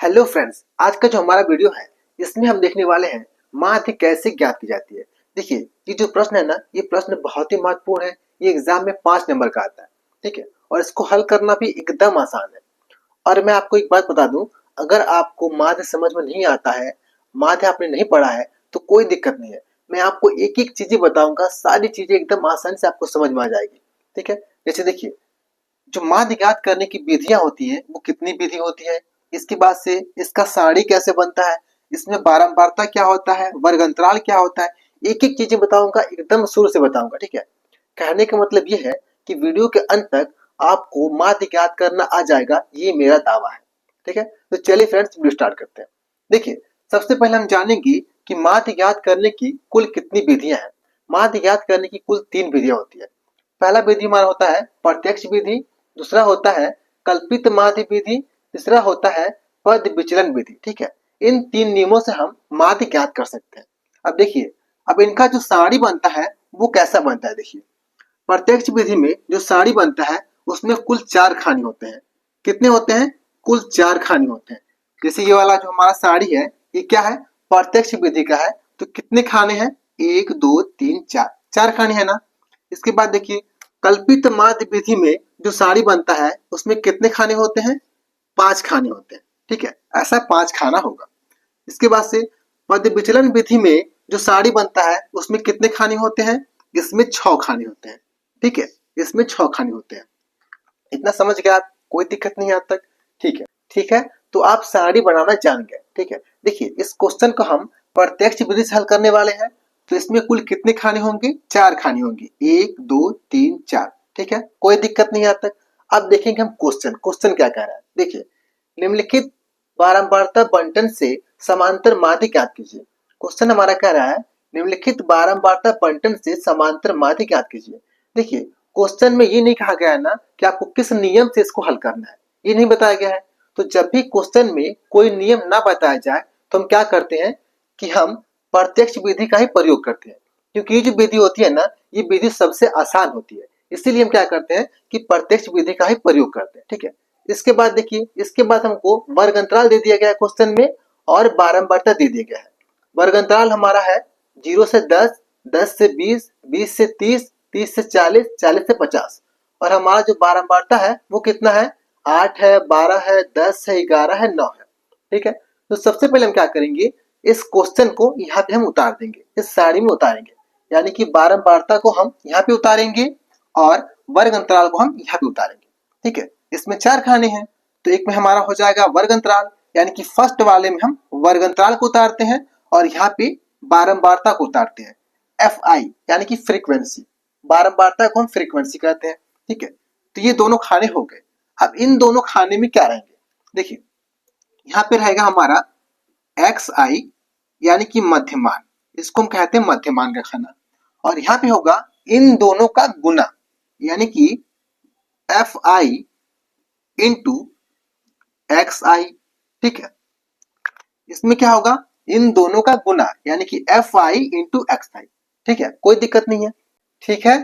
Hello friends, आज का जो हमारा वीडियो है इसमें हम देखने वाले हैं माध्य कैसे ज्ञात की जाती है। देखिए, ये जो प्रश्न है ना, ये प्रश्न बहुत ही महत्वपूर्ण है। ये एग्जाम में 5 नंबर का आता है, ठीक है। और इसको हल करना भी एकदम आसान है। और मैं आपको एक बात बता दूं, अगर आपको माध्य समझ में नहीं आता है, माध्य आपने नहीं पढ़ा है, तो कोई दिक्कत नहीं है। मैं आपको एक एक चीजें बताऊंगा, सारी चीजें एकदम आसानी से आपको समझ में आ जाएगी, ठीक है। जैसे देखिए, जो माध्य ज्ञात करने की विधियां होती है वो कितनी विधि होती है, इसके बाद से इसका सारणी कैसे बनता है, इसमें बारंबारता क्या होता है, वर्ग अंतराल क्या होता है, एक एक चीजें बताऊंगा, एकदम शुरू से बताऊंगा, ठीक है। कहने का मतलब ये है कि वीडियो के अंत तक आपको माध्य ज्ञात करना आ जाएगा, ये मेरा दावा है, ठीक है। तो चलिए फ्रेंड्स, वीडियो स्टार्ट करते हैं। देखिए, सबसे पहले हम जानेंगे कि माध्य ज्ञात करने की कुल कितनी विधियां हैं। माध्य ज्ञात करने की कुल 3 विधियां होती है। पहला विधि हमारा होता है प्रत्यक्ष विधि, दूसरा होता है कल्पित माध्य विधि, तीसरा होता है पद विचलन विधि, ठीक है। इन 3 नियमों से हम माध्य ज्ञात कर सकते हैं। अब देखिए, अब इनका जो सारणी बनता है वो कैसा बनता है। देखिए, प्रत्यक्ष विधि में जो सारणी बनता है उसमें कुल 4 खाने होते हैं। कितने होते हैं? कुल 4 खाने होते हैं। जैसे ये वाला जो हमारा सारणी है, ये क्या है? प्रत्यक्ष विधि का है। तो कितने खाने हैं? 1 2 3 4, 4 खाने हैं ना। इसके बाद देखिए, कल्पित माध्य विधि में जो सारणी बनता है उसमें कितने खाने होते हैं? 5 खाने होते हैं, ठीक है। ऐसा 5 खाना होगा। इसके बाद से पद विचलन विधि में जो सारणी बनता है उसमें कितने खाने होते हैं? इसमें 6 खाने होते हैं, ठीक है। इसमें 6 खाने होते हैं। इतना समझ गए आप? कोई दिक्कत नहीं आज तक? ठीक है, ठीक है। तो आप सारणी बनाना जान गए, ठीक है। देखिए, इस क्वेश्चन को हम प्रत्यक्ष विधि से हल करने वाले हैं। तो इसमें कुल कितने खाने होंगे? 4 खाने होंगे, 1 2 3 4, ठीक है। कोई दिक्कत नहीं आज तक। अब देखेंगे हम क्वेश्चन, क्वेश्चन क्या कह रहा है। देखिए, निम्नलिखित बारंबारता बंटन से समांतर माध्य ज्ञात कीजिए। क्वेश्चन हमारा कह रहा है निम्नलिखित बारंबारता बंटन से समांतर माध्य ज्ञात कीजिए। देखिए, क्वेश्चन में ये नहीं कहा गया है ना कि आपको किस नियम से इसको हल करना है, ये नहीं बताया गया है। तो जब भी क्वेश्चन में कोई नियम ना बताया जाए तो हम क्या करते हैं कि हम प्रत्यक्ष विधि का ही प्रयोग करते हैं। क्योंकि ये जो विधि होती है ना, ये विधि सबसे आसान होती है। इसीलिए हम क्या करते हैं कि प्रत्यक्ष विधि का ही प्रयोग करते हैं, ठीक है। इसके बाद देखिए, इसके बाद हमको वर्ग अंतराल दे दिया गया है क्वेश्चन में, और बारंबारता दे दिया गया है। वर्ग अंतराल हमारा है 0 से 10, 10 से 20, 20 से 30, 30 से 40, 40 से 50। और हमारा जो बारंबारता है वो कितना है? 8 है, 12 है, 10 है, 11 है, 9 है, ठीक है। तो सबसे पहले हम क्या करेंगे, इस क्वेश्चन को यहाँ पे हम उतार देंगे, इस सारणी में उतारेंगे। यानी कि बारंबारता को हम यहाँ पे उतारेंगे और वर्ग अंतराल को हम यहाँ पे उतारेंगे, ठीक है। इसमें 4 खाने हैं, तो एक में हमारा हो जाएगा वर्ग अंतराल, यानी कि फर्स्ट वाले में हम वर्ग अंतराल को उतारते हैं और यहाँ पे बारंबारता को उतारते हैं। एफ आई यानी कि फ्रीक्वेंसी, बारंबारता को हम फ्रीक्वेंसी कहते हैं, ठीक है। तो ये दोनों खाने हो गए। अब इन दोनों खाने में क्या रहेंगे? देखिए, यहाँ पे रहेगा हमारा एक्स आई यानी कि मध्यमान, इसको हम कहते हैं मध्यमान का खाना। और यहाँ पे होगा इन दोनों का गुना, यानी कि एफ आई इंटू एक्स आई, ठीक है। इसमें क्या होगा? इन दोनों का गुना, यानी कि एफ आई इंटू एक्स आई, ठीक है। कोई दिक्कत नहीं है, ठीक है।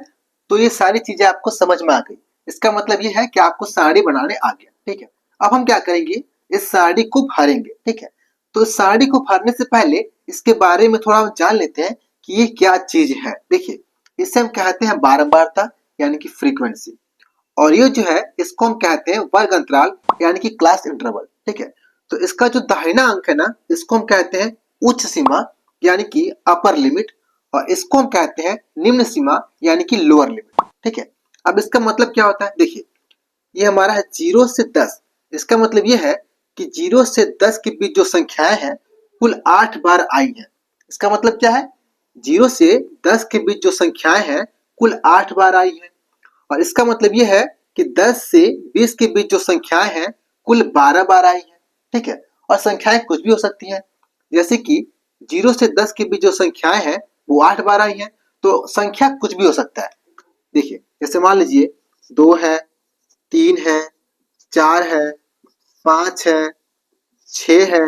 तो ये सारी चीजें आपको समझ में आ गई। इसका मतलब ये है कि आपको सारणी बनाने आ गया, ठीक है। अब हम क्या करेंगे, इस सारणी को भरेंगे, ठीक है। तो इस सारणी को भरने से पहले इसके बारे में थोड़ा जान लेते हैं कि ये क्या चीज है। देखिए, इसे हम कहते हैं बारंबारता यानी कि फ्रीक्वेंसी, और ये जो है इसको हम कहते हैं वर्ग अंतराल यानी कि क्लास इंटरवल, ठीक है। तो इसका जो दाहिना अंक है ना, इसको हम कहते हैं उच्च सीमा यानी कि अपर लिमिट, और इसको हम कहते हैं निम्न सीमा यानी कि लोअर लिमिट, ठीक है। अब इसका मतलब क्या होता है? देखिए, ये हमारा है 0 से 10। इसका मतलब ये है कि 0 से 10 के बीच जो संख्याएं हैं कुल 8 बार आई हैं। इसका मतलब क्या है? 0 से 10 के बीच जो संख्याएं हैं कुल 8 बार आई हैं। और इसका मतलब ये है कि 10 से 20 के बीच जो संख्याएं हैं कुल 12 बार आई हैं, ठीक है। और संख्याएं कुछ भी हो सकती हैं, जैसे कि 0 से 10 के बीच जो संख्याएं हैं वो 8 बार आई हैं, तो संख्या कुछ भी हो सकता है। देखिए, जैसे मान लीजिए 2 है, 3 है, 4 है, 5 है, 6 है,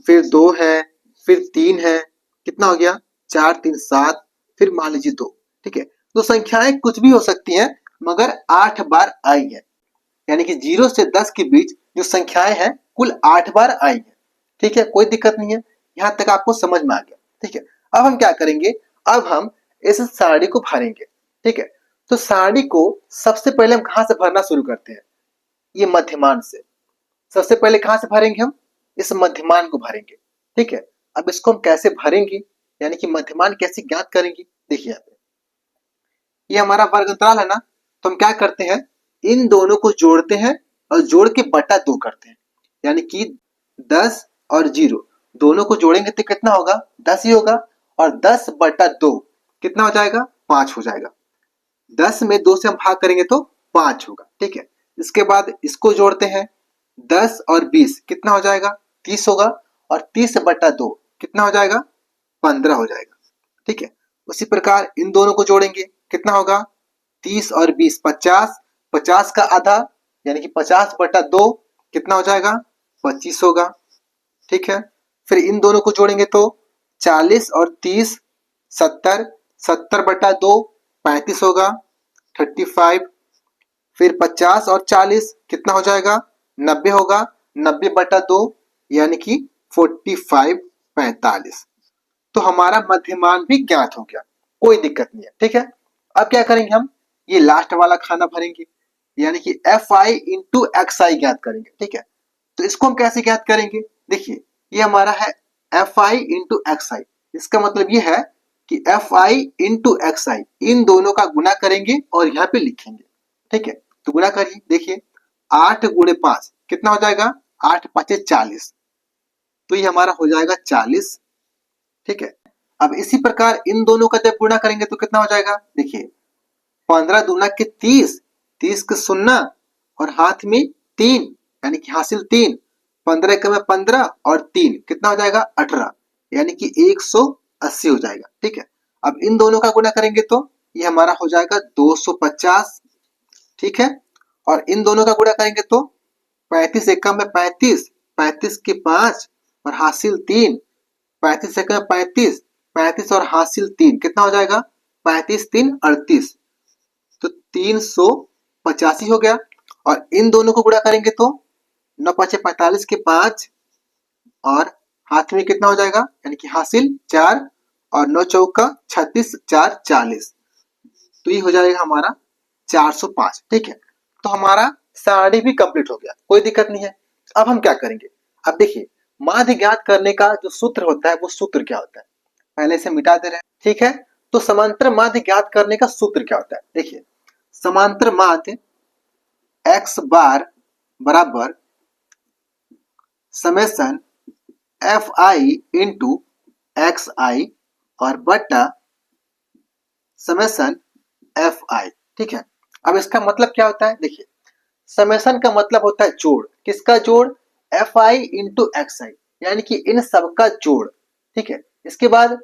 फिर 2 है, फिर 3 है, कितना हो गया? 4 3 7, फिर मान लीजिए 2, ठीक है। तो संख्याएं कुछ भी हो सकती हैं, मगर 8 बार आई है। यानी कि 0 से 10 के बीच जो संख्याएं हैं कुल 8 बार आई है। ठीक है, कोई दिक्कत नहीं है, यहाँ तक आपको समझ में आ गया। ठीक है, अब हम क्या करेंगे, अब हम इस सारणी को भरेंगे। ठीक है, तो सारणी को सबसे पहले हम कहाँ से भरना शुरू करते हैं, ये मध्यमान से। सबसे पहले कहाँ से भरेंगे, हम इस मध्यमान को भरेंगे। ठीक है, अब इसको हम कैसे भरेंगे, यानी कि मध्यमान कैसे ज्ञात करेंगे, देखिए यहाँ पे ये हमारा वर्ग अंतराल है ना, तो हम क्या करते हैं, इन दोनों को जोड़ते हैं और जोड़ के बटा 2 करते हैं, यानी कि 10 और 0 दोनों को जोड़ेंगे तो कितना होगा, 10 ही होगा, और 10 बटा 2 कितना हो जाएगा, 5 हो जाएगा। 10 में 2 से हम भाग करेंगे तो 5 होगा। ठीक है, इसके बाद इसको जोड़ते हैं, 10 और 20 कितना हो जाएगा, 30 होगा, और 30 बटा 2 कितना हो जाएगा, 15 हो जाएगा। ठीक है, उसी प्रकार इन दोनों को जोड़ेंगे, कितना होगा, 30 और 20 50, 50 का आधा यानी कि 50 बटा 2 कितना हो जाएगा, 25 होगा। ठीक है, फिर इन दोनों को जोड़ेंगे तो 40 और 30 70, 70 बटा 2 35 होगा, 35। फिर 50 और 40 कितना हो जाएगा, 90 होगा, 90 बटा 2 यानी कि 45 45। तो हमारा मध्यमान भी ज्ञात हो गया, कोई दिक्कत नहीं है। ठीक है, अब क्या करेंगे, हम ये लास्ट वाला खाना भरेंगे, यानी कि एफ आई इंटू एक्स आई ज्ञात करेंगे। ठीक है, तो इसको हम कैसे ज्ञात करेंगे, देखिए ये हमारा है एफ आई इंटू एक्स आई। इसका मतलब ये है कि एफ आई इंटू एक्स आई, इन दोनों का गुना करेंगे और यहाँ पे लिखेंगे। ठीक है, तो गुना करिए, देखिए 8 गुणे 5 कितना हो जाएगा, 8 5 40, तो ये हमारा हो जाएगा 40। ठीक है, अब इसी प्रकार इन दोनों का जब गुणा करेंगे तो कितना हो जाएगा, देखिए 15 दूना के 30, 30 के सुन्ना और हाथ में 3 यानी कि हासिल 3, 15 के में 15 और 3 कितना हो जाएगा, 18 यानी कि 180 हो जाएगा। ठीक है, अब इन दोनों का गुणा करेंगे तो ये हमारा हो जाएगा 250। ठीक है, और इन दोनों का गुणा करेंगे तो 35 एकम में 35, 35 के 5 और हासिल 3, 35 एकम में 35, 35 और हासिल 3 कितना हो जाएगा, 35 3 38, तो 385 हो गया। और इन दोनों को गुणा करेंगे तो 9 5 45 के 5 और हाथ में कितना हो जाएगा, यानी कि हासिल 4 और 9 चौका 36 4 40, तो ये हो जाएगा हमारा 405। ठीक है, तो हमारा सारणी भी कंप्लीट हो गया, कोई दिक्कत नहीं है। अब हम क्या करेंगे, अब देखिए माध्य ज्ञात करने का जो सूत्र होता है वो सूत्र क्या होता है, पहले से मिटा दे रहे हैं। ठीक है, तो समांतर माध्य ज्ञात करने का सूत्र क्या होता है, देखिए समांतर माध्य x बार बराबर summation f i into x i और बटा समेशन एफ आई। ठीक है, अब इसका मतलब क्या होता है, देखिए समेशन का मतलब होता है जोड़, किसका जोड़, एफ आई इंटू एक्स आई, यानी कि इन सबका जोड़। ठीक है, इसके बाद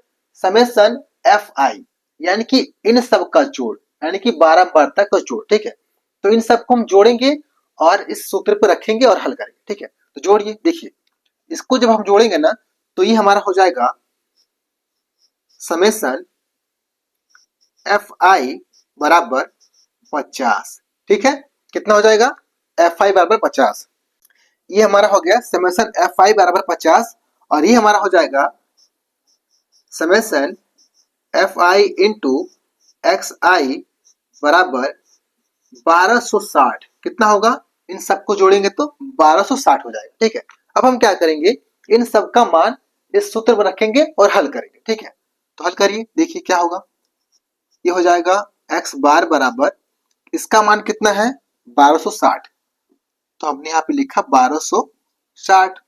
समेशन एफ आई यानी कि इन सबका जोड़, यानी कि बारंबारता का जोड़। ठीक है, तो इन सबको हम जोड़ेंगे और इस सूत्र पर रखेंगे और हल करेंगे। ठीक है, तो जोड़िए, देखिए इसको जब हम जोड़ेंगे ना तो ये हमारा हो जाएगा समेशन एफ आई बराबर 50। ठीक है, कितना हो जाएगा, एफ आई बराबर 50, ये हमारा हो गया समेशन एफ आई बराबर 50, और ये हमारा हो जाएगा summation f i into x i बराबर 1260, कितना होगा, इन सबको जोड़ेंगे तो 1260 हो जाएगा। ठीक है, अब हम क्या करेंगे, इन सब का मान इस सूत्र में रखेंगे और हल करेंगे। ठीक है, तो हल करिए, देखिए क्या होगा, ये हो जाएगा x बार बराबर, इसका मान कितना है 1260, तो हमने यहाँ पे लिखा 1260,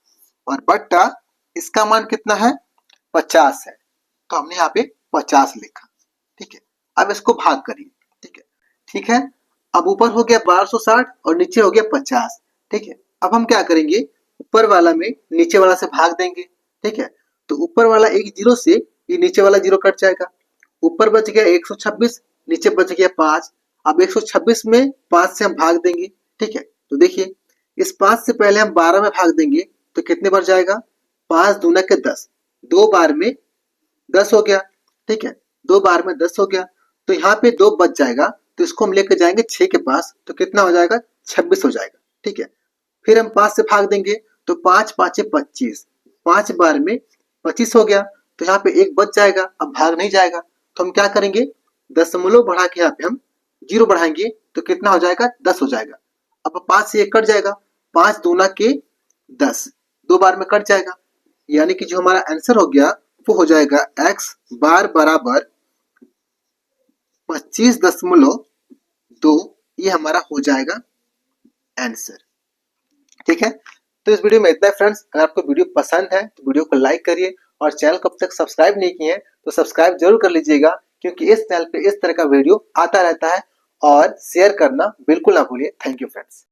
और बट्टा इसका मान कितना है 50 है, तो हमने यहाँ पे 50 लिखा। ठीक है, अब इसको भाग करिए। ठीक है, ठीक है, अब ऊपर हो गया 1260 और नीचे हो गया 50। ठीक है, अब हम क्या करेंगे, ऊपर वाला में नीचे वाला से भाग देंगे। ठीक है, तो ऊपर वाला एक जीरो से ये नीचे वाला जीरो कट जाएगा, ऊपर बच गया 126, नीचे बच गया 5। अब 126 में 5 से हम भाग देंगे। ठीक है, तो देखिए इस 5 से पहले हम 12 में भाग देंगे तो कितने बार जाएगा, 5 दूना के 10, 2 बार में 10 हो गया। ठीक है, 2 बार में 10 हो गया, तो यहाँ पे 2 बच जाएगा, तो इसको हम लेकर जाएंगे 6 के पास, तो कितना हो जाएगा, 26 हो जाएगा। ठीक है, फिर हम 5 से भाग देंगे तो 5 5 25, 5 बार में 25 हो गया, तो यहाँ पे 1 बच जाएगा, अब भाग नहीं जाएगा, तो हम क्या करेंगे, दशमलव बढ़ा के यहाँ पे हम 0 बढ़ाएंगे तो कितना हो जाएगा, 10 हो जाएगा। अब 5 से 1 कट जाएगा, 5 दूना के 10, 2 बार में कट जाएगा, यानी कि जो हमारा आंसर हो गया वो हो जाएगा x बार बराबर 25.2, ये हमारा हो जाएगा आंसर। ठीक है, तो इस वीडियो में इतना है फ्रेंड्स। अगर आपको वीडियो पसंद है तो वीडियो को लाइक करिए, और चैनल को अब तक सब्सक्राइब नहीं किए हैं तो सब्सक्राइब जरूर कर लीजिएगा, क्योंकि इस चैनल पे इस तरह का वीडियो आता रहता है। और शेयर करना बिल्कुल ना भूलिए। Thank you friends.